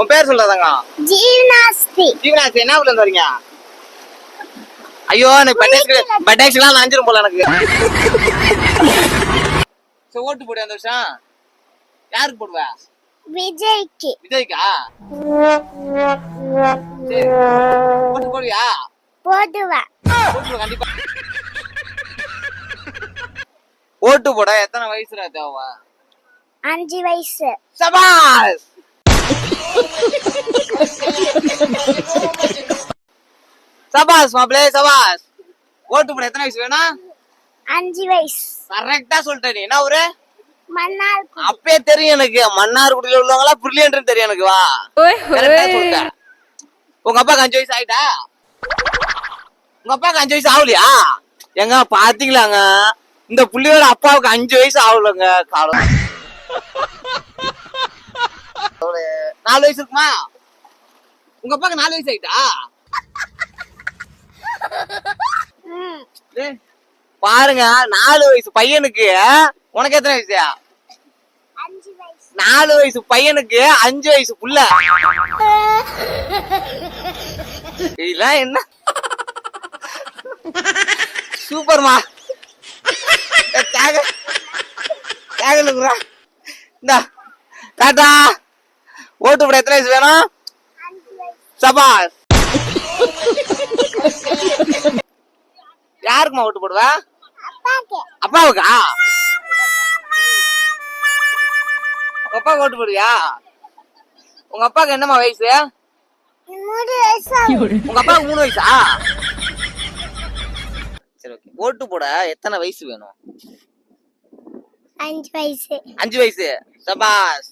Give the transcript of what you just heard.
உன் பேர் சொல்றதாங்க? ஜீவனாஸ்தி. ஜீவனாஸ்தி. என்ன ஊர்ல இருந்து வரீங்க? ஐயோ எனக்கு பட்டாக்ஸ்லாம் நஞ்சிரும் போல எனக்கு. சரி ஓட்டு போடு அந்த வருஷம். யாருக்கு போடுவ? விஜய்க்கு. விஜய்க்கா? சரி ஓட்டு போடுவியா? போடுவேன். போட்டு கண்டிப்பா. ஓட்டு போட எத்தனை வயசுல தேவை? 5 வயசு. சபாஸ். சபாஸ் மாப்பிளே சபாஸ். ஓட்டு போட எத்தனை வயசு வேணும்? 5 வயசு. கரெக்டா சொல்லிட்ட நீ. என்ன ஊரு? மன்னார். அப்பே தெரியும் எனக்கு. மன்னார்குடியில உள்ளவங்களா பிரில்லியன்ட் தெரியும் எனக்கு. வா கரெக்டா சொல்லிட்ட. உங்க அப்பாக்கு 5 வயசு ஆயிட்டா? உங்க அப்பாவுக்கு 5 வயசு ஆகலையா? எங்க பாத்தீங்களாங்க இந்த புள்ளியோட அப்பாவுக்கு 5 வயசு ஆகலங்க. காலம் 4 வயசு இருக்குமா? உங்க அப்பாவுக்கு 4 வயசு ஆயிட்டா? பாருங்க 4 வயசு பையனுக்கு உனக்கு எத்தனை வயசு? 5 வயசு. 4 வயசு பையனுக்கு 5 வயசு புள்ள. இதெல்லாம் என்ன சூப்பர்மா. டாடா. ஓட்டு போட எத்தனை வயசு வேணும்? சபாஸ். யாருக்குமா ஓட்டு போடுவ? அப்பாவுக்கா? உங்க அப்பாவுக்கு ஓட்டு போடுவியா? உங்க அப்பாவுக்கு என்னமா வயசு? 3 வயசு. உங்க அப்பாவுக்கு 3 வயசா? சரி ஓகே. ஓட்டு போட எத்தனை வயசு வேணும்? 5 வயசு. 5 வயசு. சபாஸ்.